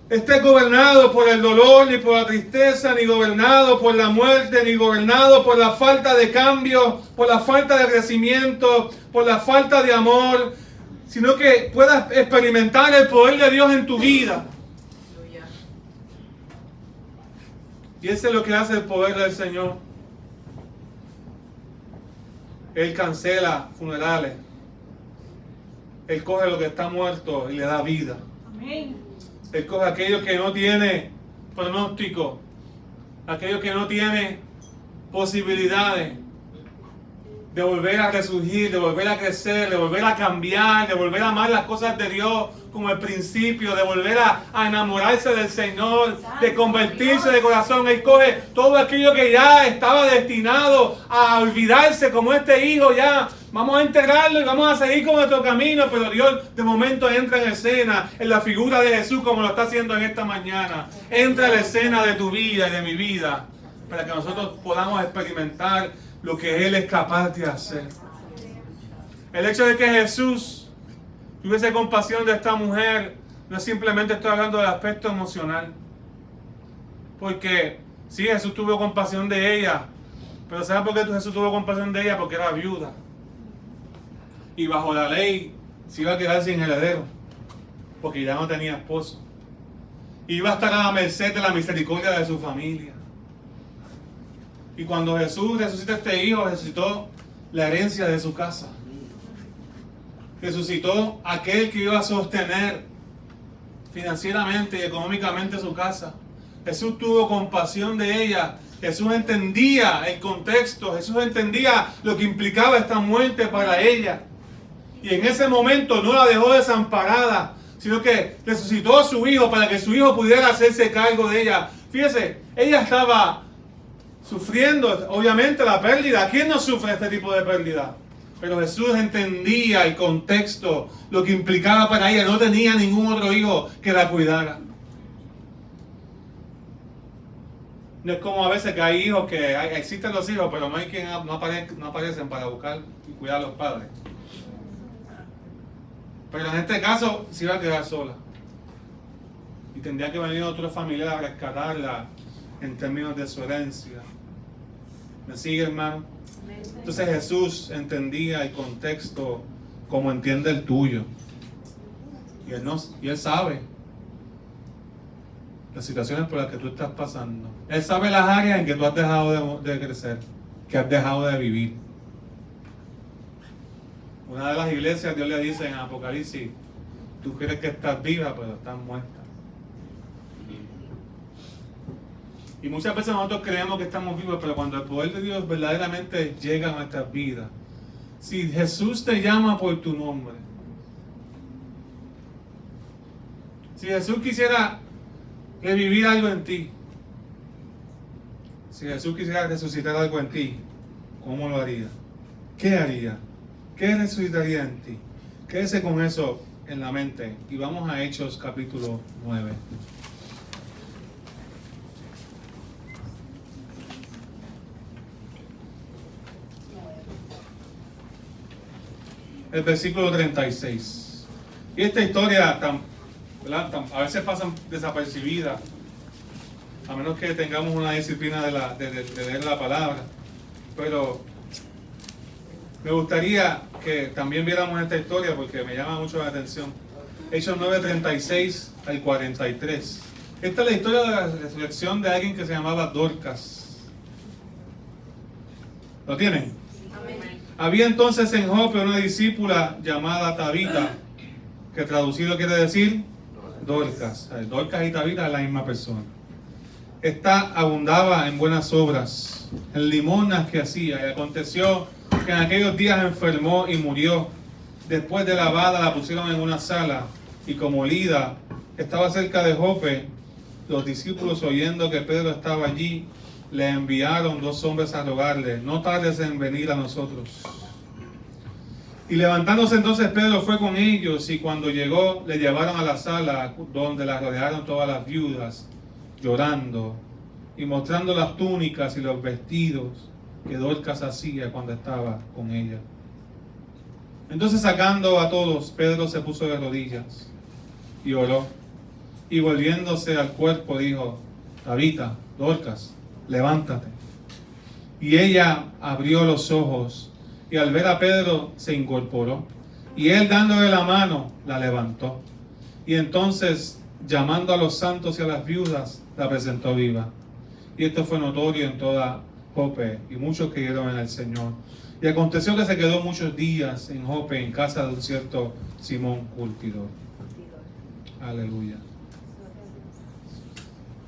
estés gobernado por el dolor, ni por la tristeza, ni gobernado por la muerte, ni gobernado por la falta de cambio, por la falta de crecimiento, por la falta de amor, sino que puedas experimentar el poder de Dios en tu vida. Y eso es lo que hace el poder del Señor. Él cancela funerales. Él coge lo que está muerto y le da vida. Amén. Él coge aquello que no tiene pronóstico, aquello que no tiene posibilidades de volver a resurgir, de volver a crecer, de volver a cambiar, de volver a amar las cosas de Dios como el principio, de volver a enamorarse del Señor, de convertirse de corazón. Él coge todo aquello que ya estaba destinado a olvidarse, como este hijo ya. Vamos a enterrarlo y vamos a seguir con nuestro camino, pero Dios de momento entra en escena en la figura de Jesús como lo está haciendo en esta mañana. Entra en la escena de tu vida y de mi vida para que nosotros podamos experimentar lo que Él es capaz de hacer. El hecho de que Jesús tuviese compasión de esta mujer, no simplemente estoy hablando del aspecto emocional. Porque sí, Jesús tuvo compasión de ella, pero ¿sabe por qué Jesús tuvo compasión de ella? Porque era viuda. Y bajo la ley se iba a quedar sin heredero, porque ya no tenía esposo. Iba a estar a la merced de la misericordia de su familia. Y cuando Jesús resucita a este hijo, resucitó la herencia de su casa. Resucitó aquel que iba a sostener financieramente y económicamente su casa. Jesús tuvo compasión de ella. Jesús entendía el contexto. Jesús entendía lo que implicaba esta muerte para ella. Y en ese momento no la dejó desamparada, sino que resucitó a su hijo para que su hijo pudiera hacerse cargo de ella. Fíjese, ella estaba sufriendo, obviamente, la pérdida. ¿Quién no sufre este tipo de pérdida? Pero Jesús entendía el contexto, lo que implicaba para ella. No tenía ningún otro hijo que la cuidara. No es como a veces que hay hijos existen los hijos, pero no hay quien no aparecen para buscar y cuidar a los padres. Pero en este caso se iba a quedar sola. Y tendría que venir otro familiar a rescatarla en términos de su herencia. ¿Me sigue, hermano? Entonces Jesús entendía el contexto como entiende el tuyo. Y Él sabe las situaciones por las que tú estás pasando. Él sabe las áreas en que tú has dejado de crecer, que has dejado de vivir. Una de las iglesias, Dios le dice en Apocalipsis, tú crees que estás viva, pero estás muerta. Y muchas veces nosotros creemos que estamos vivos, pero cuando el poder de Dios verdaderamente llega a nuestras vidas, si Jesús te llama por tu nombre, si Jesús quisiera revivir algo en ti, si Jesús quisiera resucitar algo en ti, ¿cómo lo haría? ¿Qué haría? ¿Qué resucitaría en ti? Quédese con eso en la mente y vamos a Hechos capítulo 9. El versículo 36. Y esta historia a veces pasan desapercibida, a menos que tengamos una disciplina de leer la palabra. Pero me gustaría que también viéramos esta historia porque me llama mucho la atención. Hechos 9, 36 al 43. Esta es la historia de la resurrección de alguien que se llamaba Dorcas. ¿Lo tienen? Había entonces en Jope una discípula llamada Tabita, que traducido quiere decir Dorcas. Dorcas y Tabita es la misma persona. Esta abundaba en buenas obras, en limonas que hacía, y aconteció que en aquellos días enfermó y murió. Después de lavada la pusieron en una sala, y como Lida estaba cerca de Jope, los discípulos, oyendo que Pedro estaba allí, le enviaron 2 hombres a rogarle: no tardes en venir a nosotros. Y levantándose entonces Pedro fue con ellos, y cuando llegó le llevaron a la sala donde la rodearon todas las viudas, llorando y mostrando las túnicas y los vestidos que Dorcas hacía cuando estaba con ella. Entonces, sacando a todos, Pedro se puso de rodillas y oró, y volviéndose al cuerpo dijo: Tabita, Dorcas, levántate. Y ella abrió los ojos, y al ver a Pedro se incorporó, y él, dándole la mano, la levantó. Y entonces, llamando a los santos y a las viudas, la presentó viva. Y esto fue notorio en toda Jope, y muchos creyeron en el Señor. Y aconteció que se quedó muchos días en Jope, en casa de un cierto Simón curtidor. Aleluya.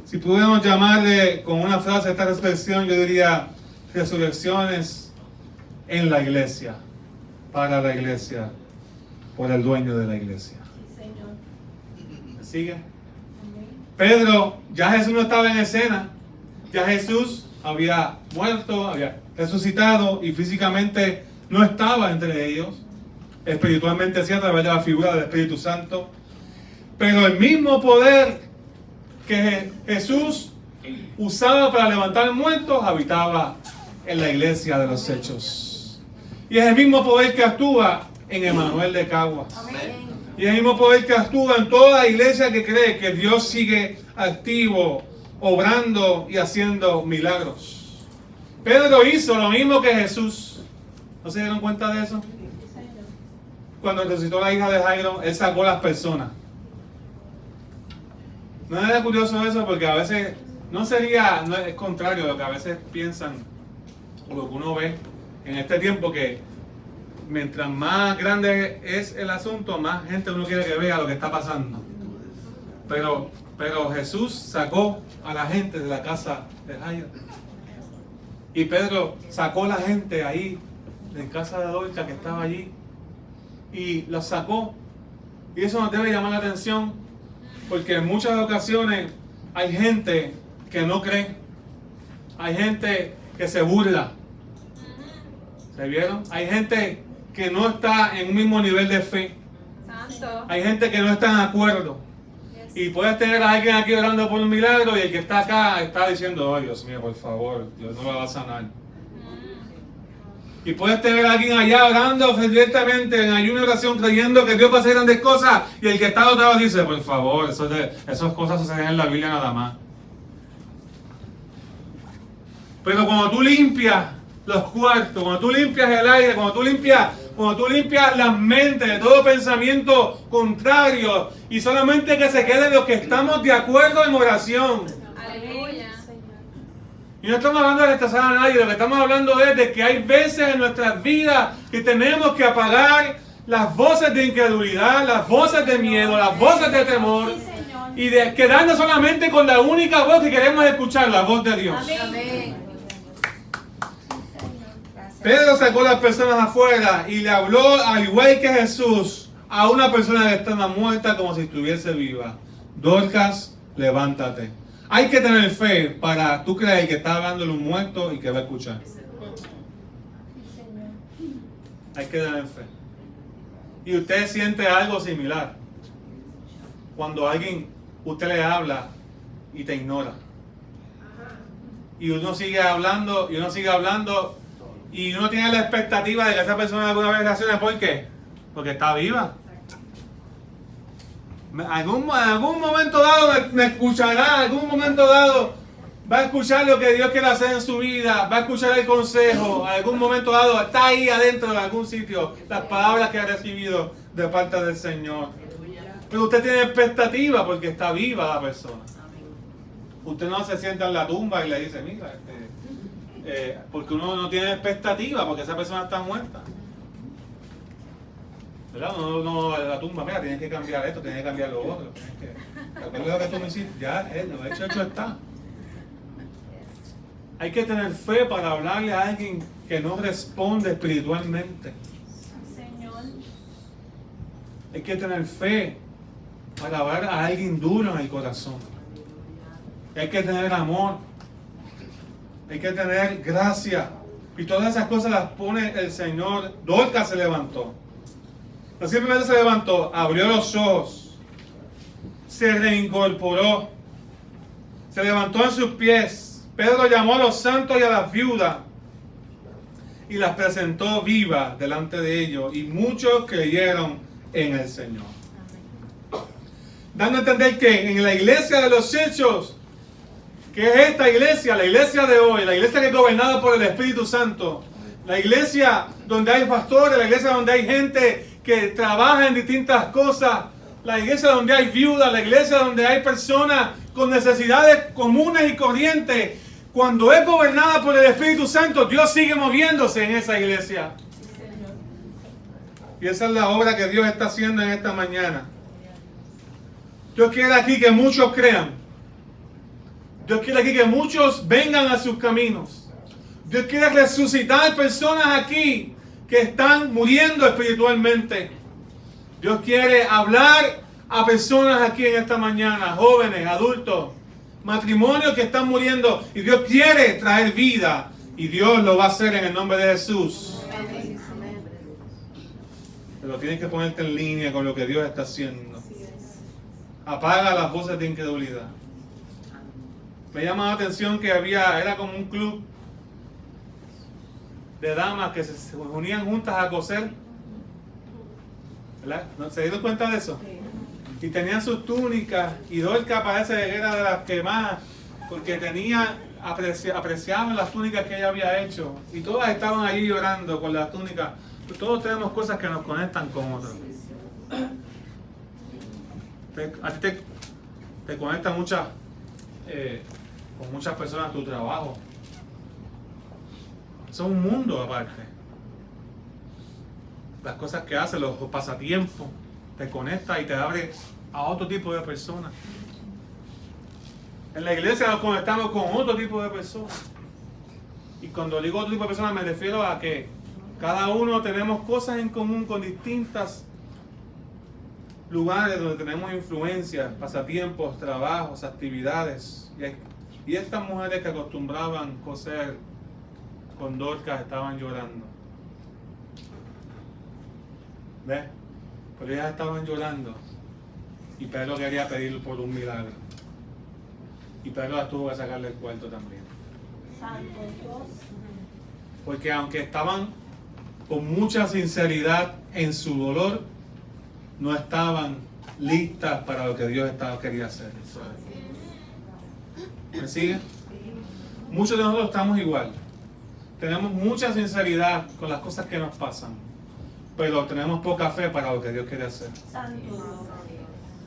Si pudiéramos llamarle con una frase a esta resurrección, yo diría: resurrecciones en la iglesia, para la iglesia, por el dueño de la iglesia. Sí, Señor. ¿Me sigue? Amén. Pedro, ya Jesús no estaba en escena, ya Jesús había muerto, había resucitado y físicamente no estaba entre ellos, espiritualmente sí, a través de la figura del Espíritu Santo, pero el mismo poder que Jesús usaba para levantar muertos habitaba en la iglesia de los Hechos, y es el mismo poder que actúa en Emanuel de Caguas. Y es el mismo poder que actúa en toda iglesia que cree que Dios sigue activo, obrando y haciendo milagros. Pedro hizo lo mismo que Jesús. ¿No se dieron cuenta de eso? Cuando resucitó la hija de Jairo, él sacó a las personas. ¿No es curioso eso? Porque a veces no es contrario a lo que a veces piensan o lo que uno ve en este tiempo, que mientras más grande es el asunto, más gente uno quiere que vea lo que está pasando. Pero Jesús sacó a la gente de la casa de Jairo. Y Pedro sacó a la gente ahí, de casa de Dorcas que estaba allí. Y los sacó. Y eso nos debe llamar la atención, porque en muchas ocasiones hay gente que no cree. Hay gente que se burla. ¿Se vieron? Hay gente que no está en un mismo nivel de fe. Santo. Hay gente que no está en acuerdo. Y puedes tener a alguien aquí orando por un milagro y el que está acá está diciendo: oh, Dios mío, por favor, Dios no lo va a sanar. Y puedes tener a alguien allá orando fervientemente en ayuno y oración, creyendo que Dios va a hacer grandes cosas, y el que está al otro lado dice: por favor, esas cosas suceden en la Biblia nada más. Pero cuando tú limpias los cuartos, cuando tú limpias el aire, cuando tú limpias las mentes de todo pensamiento contrario, y solamente que se queden los que estamos de acuerdo en oración. Aleluya. Y no estamos hablando de rechazar a nadie, lo que estamos hablando es de que hay veces en nuestras vidas que tenemos que apagar las voces de incredulidad, las voces de miedo, las voces de temor, Sí, Señor. y de quedarnos solamente con la única voz que queremos escuchar, la voz de Dios. Amén. Pedro sacó a las personas afuera y le habló, al igual que Jesús, a una persona que estaba muerta como si estuviese viva: Dorcas, levántate. Hay que tener fe para tú creer que está hablándole un muerto y que va a escuchar. Hay que tener fe. Y usted siente algo similar cuando usted le habla y te ignora. Y uno sigue hablando, y uno tiene la expectativa de que esa persona alguna vez reaccione. ¿Por qué? Porque está viva. En algún momento dado me escuchará, en algún momento dado va a escuchar lo que Dios quiere hacer en su vida, va a escuchar el consejo, en algún momento dado está ahí adentro de algún sitio, las palabras que ha recibido de parte del Señor. Pero usted tiene expectativa porque está viva la persona. Usted no se sienta en la tumba y le dice: mira, porque uno no tiene expectativa porque esa persona está muerta. ¿Verdad? No a la tumba: mira, tienes que cambiar esto, tienes que cambiar lo otro. ¿Te acuerdas lo que tú me hiciste? Ya, lo hecho está. Hay que tener fe para hablarle a alguien que no responde espiritualmente. Señor. Hay que tener fe para hablar a alguien duro en el corazón. Hay que tener amor. Hay que tener gracia. Y todas esas cosas las pone el Señor. Dorcas se levantó. No simplemente se levantó, abrió los ojos, se reincorporó, se levantó en sus pies, Pedro llamó a los santos y a las viudas y las presentó vivas delante de ellos, y muchos creyeron en el Señor. Dando a entender que en la iglesia de los hechos, que es esta iglesia, la iglesia de hoy, la iglesia que es gobernada por el Espíritu Santo, la iglesia donde hay pastores, la iglesia donde hay gente que trabaja en distintas cosas, la iglesia donde hay viudas, la iglesia donde hay personas con necesidades comunes y corrientes, cuando es gobernada por el Espíritu Santo, Dios sigue moviéndose en esa iglesia. Y esa es la obra que Dios está haciendo en esta mañana. Dios quiere aquí que muchos crean. Dios quiere aquí que muchos vengan a sus caminos. Dios quiere resucitar personas aquí que están muriendo espiritualmente. Dios quiere hablar a personas aquí en esta mañana, jóvenes, adultos, matrimonios que están muriendo. Y Dios quiere traer vida. Y Dios lo va a hacer en el nombre de Jesús. Pero tienes que ponerte en línea con lo que Dios está haciendo. Apaga las voces de incredulidad. Me llama la atención que era como un club de damas que se unían juntas a coser. ¿Verdad? ¿Se dieron cuenta de eso? Y tenían sus túnicas, y Dorcas parece que era de las que más, porque apreciaban las túnicas que ella había hecho, y todas estaban allí llorando con las túnicas. Todos tenemos cosas que nos conectan con otros. A ti te conecta con muchas personas tu trabajo. Eso es un mundo aparte. Las cosas que haces, los pasatiempos, te conecta y te abre a otro tipo de personas. En la iglesia nos conectamos con otro tipo de personas. Y cuando digo otro tipo de personas me refiero a que cada uno tenemos cosas en común con distintas lugares donde tenemos influencias, pasatiempos, trabajos, actividades. Y estas mujeres que acostumbraban coser con Dorcas estaban llorando. ¿Ves? Pero ellas estaban llorando. Y Pedro quería pedir por un milagro. Y Pedro las tuvo que sacarle el cuarto también. Santo Dios. Porque aunque estaban con mucha sinceridad en su dolor, no estaban listas para lo que Dios quería hacer. ¿Me sigue? Muchos de nosotros estamos igual. Tenemos mucha sinceridad con las cosas que nos pasan, pero tenemos poca fe para lo que Dios quiere hacer. Santo Dios.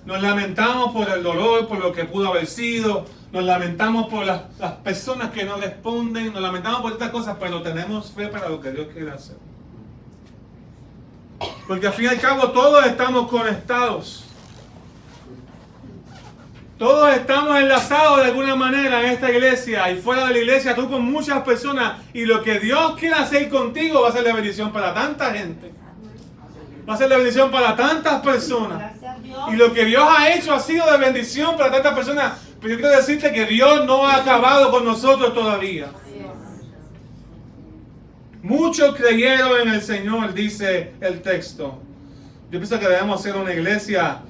Nos lamentamos por el dolor, por lo que pudo haber sido. Nos lamentamos por las personas que no responden. Nos lamentamos por estas cosas, pero tenemos fe para lo que Dios quiere hacer. Porque al fin y al cabo todos estamos conectados. Todos estamos enlazados de alguna manera en esta iglesia y fuera de la iglesia, tú con muchas personas. Y lo que Dios quiere hacer contigo va a ser la bendición para tanta gente. Va a ser la bendición para tantas personas. Gracias a Dios. Y lo que Dios ha hecho ha sido de bendición para tantas personas. Pero yo quiero decirte que Dios no ha acabado con nosotros todavía. Muchos creyeron en el Señor, dice el texto. Yo pienso que debemos ser una iglesia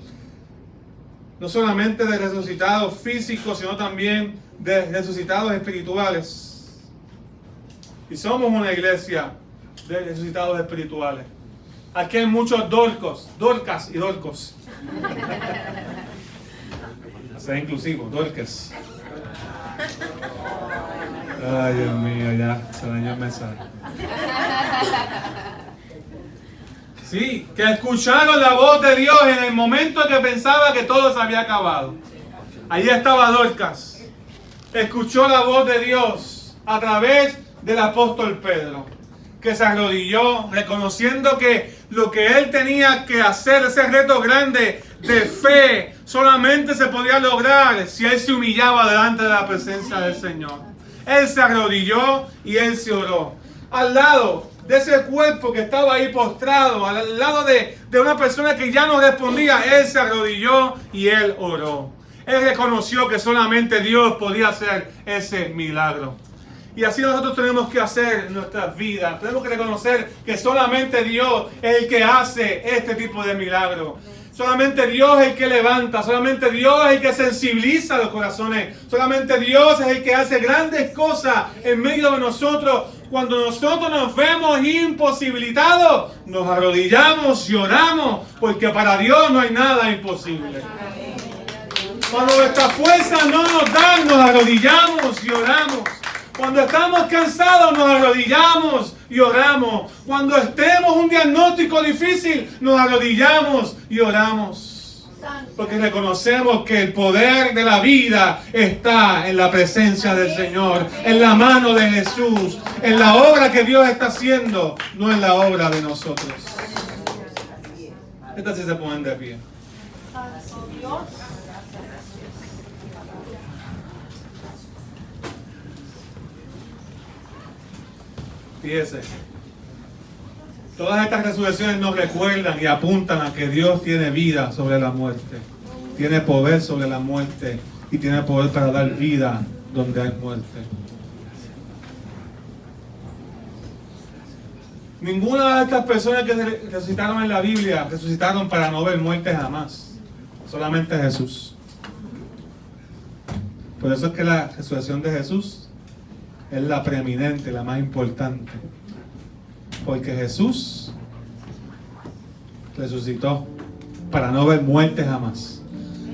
no solamente de resucitados físicos, sino también de resucitados espirituales. Y somos una iglesia de resucitados espirituales. Aquí hay muchos Dorcas y Dorcos. Ser inclusivo, Dorcas. Ay, Dios mío, ya se dañó el mensaje. Sí, que escucharon la voz de Dios en el momento que pensaba que todo se había acabado. Allí estaba Dorcas. Escuchó la voz de Dios a través del apóstol Pedro, que se arrodilló reconociendo que lo que él tenía que hacer, ese reto grande de fe, solamente se podía lograr si él se humillaba delante de la presencia del Señor. Él se arrodilló y él se oró. Al lado de ese cuerpo que estaba ahí postrado, al lado de una persona que ya no respondía, él se arrodilló y él oró. Él reconoció que solamente Dios podía hacer ese milagro. Y así nosotros tenemos que hacer en nuestras vidas. Tenemos que reconocer que solamente Dios es el que hace este tipo de milagro. Solamente Dios es el que levanta, solamente Dios es el que sensibiliza los corazones, solamente Dios es el que hace grandes cosas en medio de nosotros. Cuando nosotros nos vemos imposibilitados, nos arrodillamos y oramos, porque para Dios no hay nada imposible. Cuando nuestras fuerzas no nos dan, nos arrodillamos y oramos. Cuando estamos cansados, nos arrodillamos y oramos. Cuando estemos un diagnóstico difícil, nos arrodillamos y oramos. Porque reconocemos que el poder de la vida está en la presencia del Señor, en la mano de Jesús, en la obra que Dios está haciendo, no en la obra de nosotros. Estas sí se ponen de pie. Santo Dios. Fíjese, todas estas resurrecciones nos recuerdan y apuntan a que Dios tiene vida sobre la muerte, tiene poder sobre la muerte y tiene poder para dar vida donde hay muerte. Ninguna de estas personas que resucitaron en la Biblia resucitaron para no ver muerte jamás, solamente Jesús. Por eso es que la resurrección de Jesús es la preeminente, la más importante. Porque Jesús resucitó para no ver muerte jamás.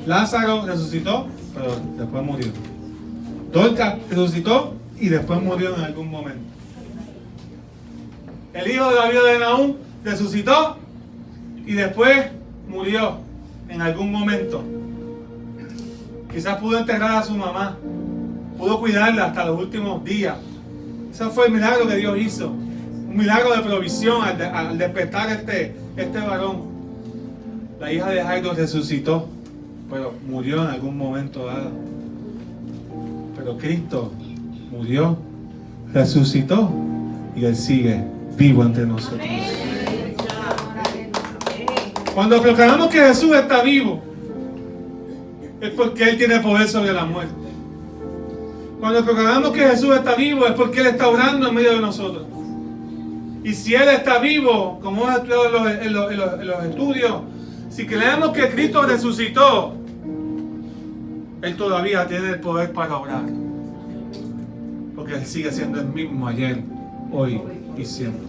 Lázaro resucitó, pero después murió. Dorcas resucitó y después murió en algún momento. El hijo de la viuda de Naúm resucitó y después murió en algún momento. Quizás pudo enterrar a su mamá, pudo cuidarla hasta los últimos días. Ese fue el milagro que Dios hizo. Un milagro de provisión al despertar este varón. La hija de Jairo resucitó, pero murió en algún momento dado. Pero Cristo murió, resucitó y Él sigue vivo entre nosotros. Cuando proclamamos que Jesús está vivo, es porque Él tiene poder sobre la muerte. Cuando proclamamos que Jesús está vivo, es porque Él está obrando en medio de nosotros. Y si Él está vivo, como hemos estudiado en los estudios, si creemos que Cristo resucitó, Él todavía tiene el poder para obrar. Porque Él sigue siendo el mismo ayer, hoy y siempre.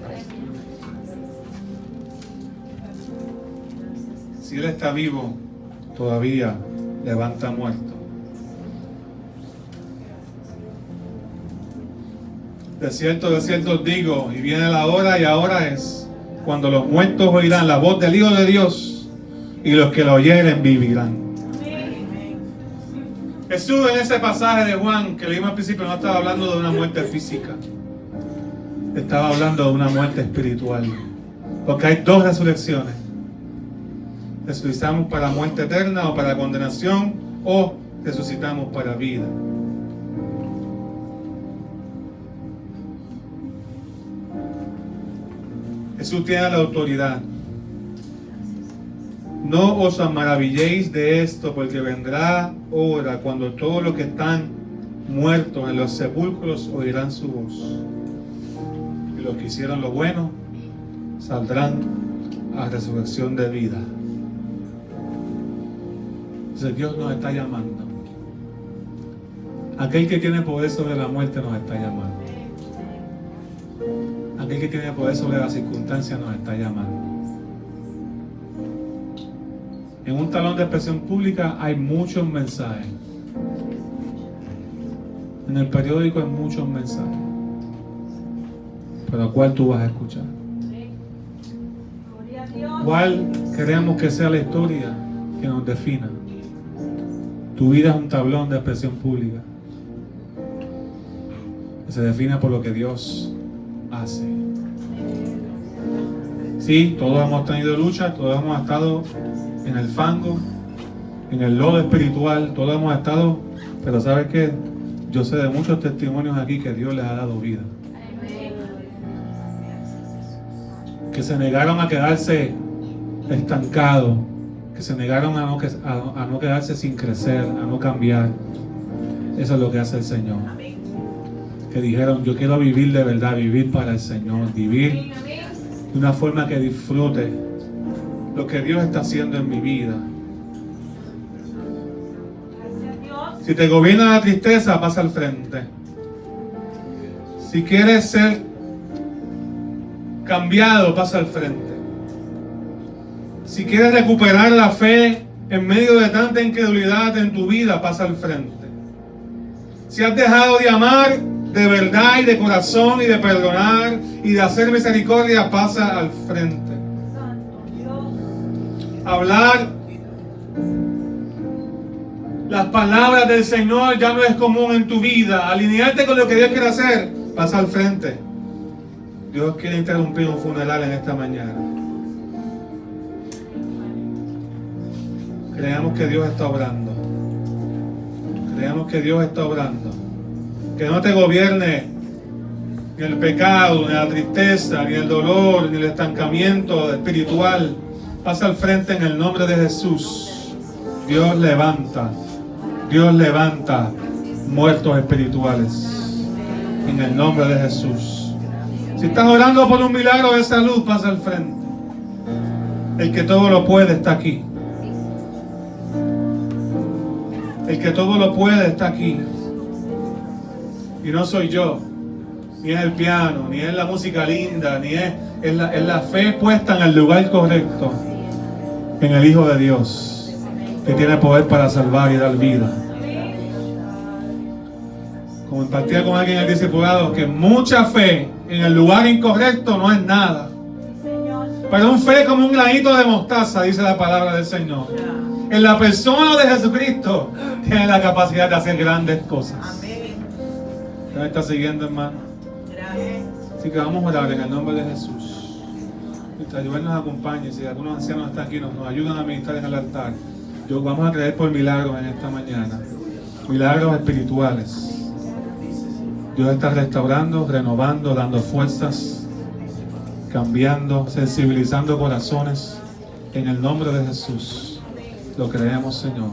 Si Él está vivo, todavía levanta muertos. De cierto os digo, y viene la hora y ahora es, cuando los muertos oirán la voz del Hijo de Dios, y los que lo oyeren vivirán. Jesús en ese pasaje de Juan que leímos al principio no estaba hablando de una muerte física, estaba hablando de una muerte espiritual, porque hay dos resurrecciones. Resucitamos para muerte eterna o para condenación, o resucitamos para vida. Jesús tiene la autoridad. No os maravilléis de esto, porque vendrá hora cuando todos los que están muertos en los sepulcros oirán su voz. Y los que hicieron lo bueno saldrán a resurrección de vida. Entonces Dios nos está llamando. Aquel que tiene poder sobre la muerte nos está llamando. Aquel que tiene poder sobre las circunstancias nos está llamando. En un talón de expresión pública hay muchos mensajes. En el periódico hay muchos mensajes. Pero ¿cuál tú vas a escuchar? ¿Cuál queremos que sea la historia que nos defina? Tu vida es un tablón de expresión pública que se define por lo que Dios hace. Sí, todos hemos tenido luchas, todos hemos estado en el fango, en el lodo espiritual, todos hemos estado, pero ¿sabes qué? Yo sé de muchos testimonios aquí que Dios les ha dado vida. Que se negaron a quedarse estancados, que se negaron a no quedarse sin crecer, a no cambiar. Eso es lo que hace el Señor. Que dijeron, yo quiero vivir de verdad, vivir para el Señor, vivir de una forma que disfrute lo que Dios está haciendo en mi vida. Gracias, Dios. Si te gobierna la tristeza, pasa al frente. Si quieres ser cambiado, pasa al frente. Si quieres recuperar la fe en medio de tanta incredulidad en tu vida, pasa al frente. Si has dejado de amar de verdad y de corazón y de perdonar y de hacer misericordia, pasa al frente. Santo Dios. Hablar las palabras del Señor ya no es común en tu vida. Alinearte con lo que Dios quiere hacer, pasa al frente. Dios quiere interrumpir un funeral en esta mañana. Creamos que Dios está obrando. Creamos que Dios está obrando. Que no te gobierne ni el pecado, ni la tristeza, ni el dolor, ni el estancamiento espiritual. Pasa al frente en el nombre de Jesús. Dios levanta muertos espirituales en el nombre de Jesús. Si estás orando por un milagro de salud, pasa al frente. El que todo lo puede está aquí. El que todo lo puede está aquí. Y no soy yo, ni es el piano, ni es la música linda, ni es la fe puesta en el lugar correcto, en el Hijo de Dios, que tiene poder para salvar y dar vida. Como compartía con alguien en el discipulado, que mucha fe en el lugar incorrecto no es nada. Pero un fe como un granito de mostaza, dice la palabra del Señor. En la persona de Jesucristo tiene la capacidad de hacer grandes cosas. Amén. ¿Me está siguiendo, hermano? Gracias. Así que vamos a orar en el nombre de Jesús. Mientras Joel nos acompañe, si algunos ancianos están aquí, nos ayudan a ministrar en el altar. Vamos a creer por milagros en esta mañana. Milagros espirituales. Dios está restaurando, renovando, dando fuerzas, cambiando, sensibilizando corazones. En el nombre de Jesús. Lo creemos, Señor.